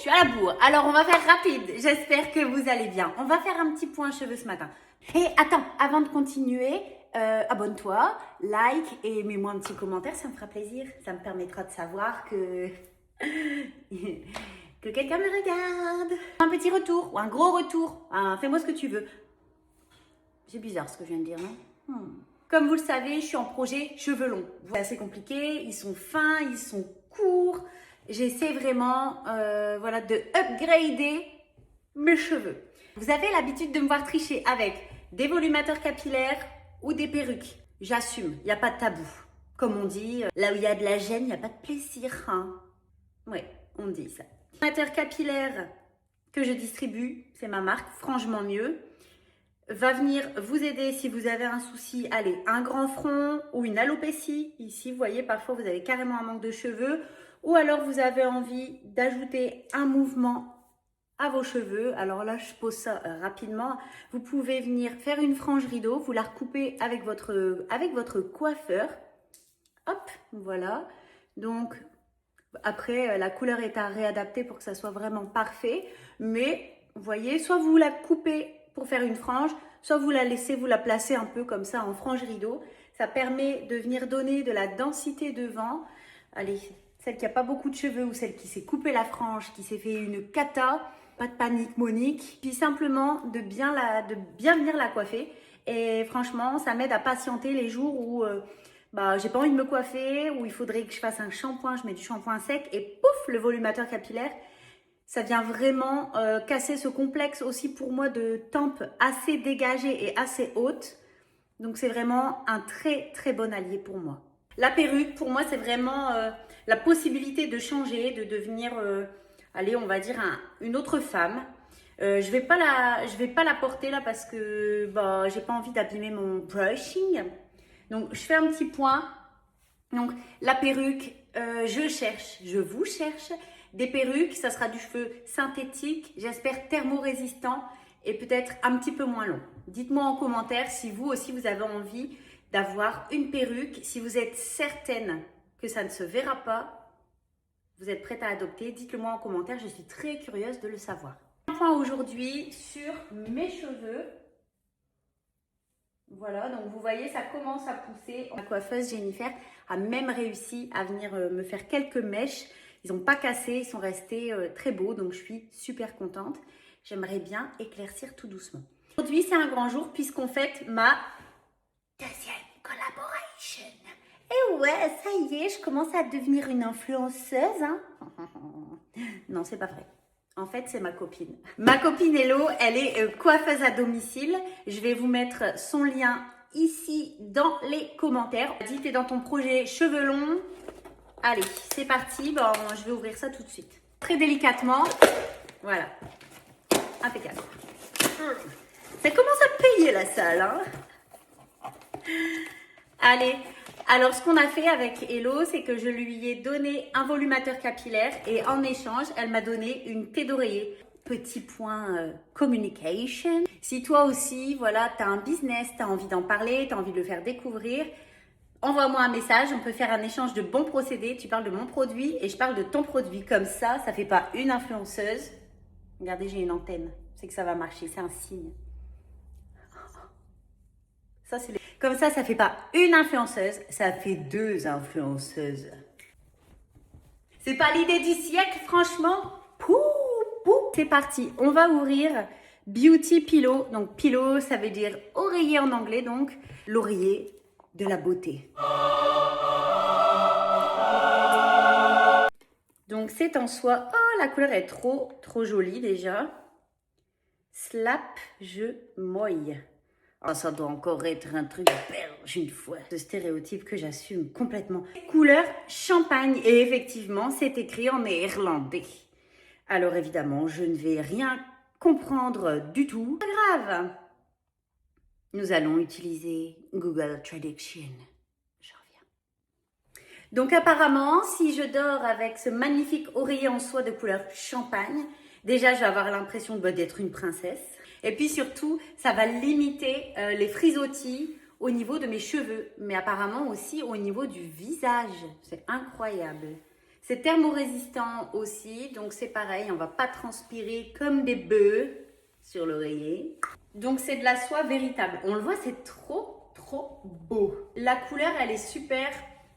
suis à la bourre. Alors, on va faire rapide. J'espère que vous allez bien. On va faire un petit point cheveux ce matin. Et attends, avant de continuer, abonne-toi, like et mets-moi un petit commentaire. Ça me fera plaisir. Ça me permettra de savoir que... que quelqu'un me regarde. Un petit retour ou un gros retour. Fais-moi ce que tu veux. C'est bizarre ce que je viens de dire, non? Comme vous le savez, je suis en projet cheveux longs. C'est assez compliqué. Ils sont fins, ils sont courts. J'essaie vraiment voilà, de upgrader mes cheveux. Vous avez l'habitude de me voir tricher avec des volumateurs capillaires ou des perruques. J'assume, il n'y a pas de tabou. Comme on dit, là où il y a de la gêne, il n'y a pas de plaisir. Hein. Oui, on dit ça. Volumateur capillaire que je distribue, c'est ma marque, Franchement Mieux, va venir vous aider si vous avez un souci. Allez, un grand front ou une alopécie. Ici, vous voyez, parfois vous avez carrément un manque de cheveux. Ou alors vous avez envie d'ajouter un mouvement à vos cheveux. Alors là, je pose ça rapidement. Vous pouvez venir faire une frange rideau. Vous la recoupez avec votre coiffeur. Hop, voilà. Donc, après, la couleur est à réadapter pour que ça soit vraiment parfait. Mais, vous voyez, soit vous la coupez pour faire une frange, soit vous la laissez, vous la placez un peu comme ça en frange rideau. Ça permet de venir donner de la densité devant. Allez, celle qui n'a pas beaucoup de cheveux ou celle qui s'est coupé la frange, qui s'est fait une cata, pas de panique Monique. Puis simplement de bien venir la coiffer. Et franchement, ça m'aide à patienter les jours où j'ai pas envie de me coiffer, où il faudrait que je fasse un shampoing, je mets du shampoing sec et pouf, le volumateur capillaire. Ça vient vraiment casser ce complexe aussi pour moi de tempe assez dégagée et assez haute. Donc c'est vraiment un très très bon allié pour moi. La perruque, pour moi, c'est vraiment la possibilité de changer, de devenir, allez, on va dire une autre femme. Je vais pas la porter là parce que j'ai pas envie d'abîmer mon brushing. Donc je fais un petit point. Donc la perruque, je vous cherche des perruques. Ça sera du cheveu synthétique, j'espère thermorésistant et peut-être un petit peu moins long. Dites-moi en commentaire si vous aussi vous avez envie d'avoir une perruque. Si vous êtes certaine que ça ne se verra pas, vous êtes prête à adopter, dites-le moi en commentaire, je suis très curieuse de le savoir. Un point aujourd'hui sur mes cheveux. Voilà, donc vous voyez, ça commence à pousser. Ma coiffeuse Jennifer a même réussi à venir me faire quelques mèches. Ils n'ont pas cassé, ils sont restés très beaux, donc je suis super contente. J'aimerais bien éclaircir tout doucement. Aujourd'hui, c'est un grand jour puisqu'on fête ma deuxième collaboration. Et ouais, ça y est, je commence à devenir une influenceuse. Hein. Non, c'est pas vrai. En fait, c'est ma copine. Ma copine Hello, elle est coiffeuse à domicile. Je vais vous mettre son lien ici dans les commentaires. Dis, t'es dans ton projet cheveux longs. Allez, c'est parti. Je vais ouvrir ça tout de suite. Très délicatement. Voilà. Impeccable. Ça commence à payer la salle, hein. Allez, alors ce qu'on a fait avec Hello, c'est que je lui ai donné un volumateur capillaire et en échange, elle m'a donné une thé d'oreiller. Petit point communication. Si toi aussi, voilà, tu as un business, tu as envie d'en parler, tu as envie de le faire découvrir, envoie-moi un message, on peut faire un échange de bons procédés. Tu parles de mon produit et je parle de ton produit. Comme ça ne fait pas une influenceuse. Regardez, j'ai une antenne. C'est que ça va marcher, c'est un signe. Comme ça fait pas une influenceuse, ça fait deux influenceuses. C'est pas l'idée du siècle, franchement. Pouh, pouh. C'est parti, on va ouvrir Beauty Pillow. Donc pillow, ça veut dire oreiller en anglais, donc l'oreiller de la beauté. Donc c'est en soie. Oh, la couleur est trop jolie déjà. Slap, je moille. Oh, ça doit encore être un truc belge une fois. Ce stéréotype que j'assume complètement. Couleur champagne. Et effectivement, c'est écrit en néerlandais. Alors évidemment, je ne vais rien comprendre du tout. Pas grave. Nous allons utiliser Google Traduction. Je reviens. Donc apparemment, si je dors avec ce magnifique oreiller en soie de couleur champagne, déjà je vais avoir l'impression d'être une princesse. Et puis surtout, ça va limiter les frisottis au niveau de mes cheveux, mais apparemment aussi au niveau du visage. C'est incroyable. C'est thermorésistant aussi, donc c'est pareil, on va pas transpirer comme des bœufs sur l'oreiller. Donc c'est de la soie véritable. On le voit, c'est trop beau. La couleur, elle est super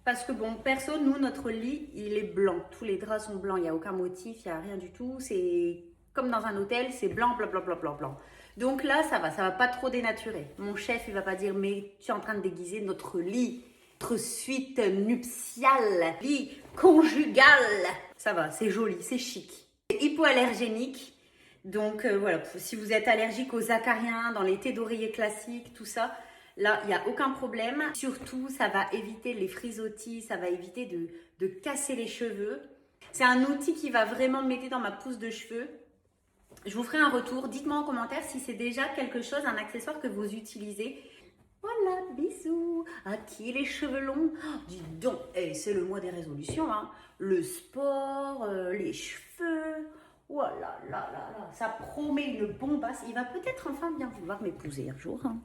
parce que bon, perso, nous, notre lit, il est blanc. Tous les draps sont blancs, il n'y a aucun motif, il n'y a rien du tout. C'est comme dans un hôtel, c'est blanc, blanc, blanc, blanc, blanc, blanc. Donc là, ça va pas trop dénaturer. Mon chef, il va pas dire, mais tu es en train de déguiser notre lit, notre suite nuptiale, lit conjugal. Ça va, c'est joli, c'est chic. C'est hypoallergénique. Donc voilà, si vous êtes allergique aux acariens, dans les thés d'oreiller classiques, tout ça, là, il n'y a aucun problème. Surtout, ça va éviter les frisottis, ça va éviter de casser les cheveux. C'est un outil qui va vraiment m'aider dans ma pousse de cheveux. Je vous ferai un retour. Dites-moi en commentaire si c'est déjà quelque chose, un accessoire que vous utilisez. Voilà, bisous. À qui les cheveux longs? Oh, dis donc, hey, c'est le mois des résolutions, hein. Le sport, les cheveux. Oh là là là là, ça promet une bombasse. Il va peut-être enfin bien vouloir m'épouser un jour, hein.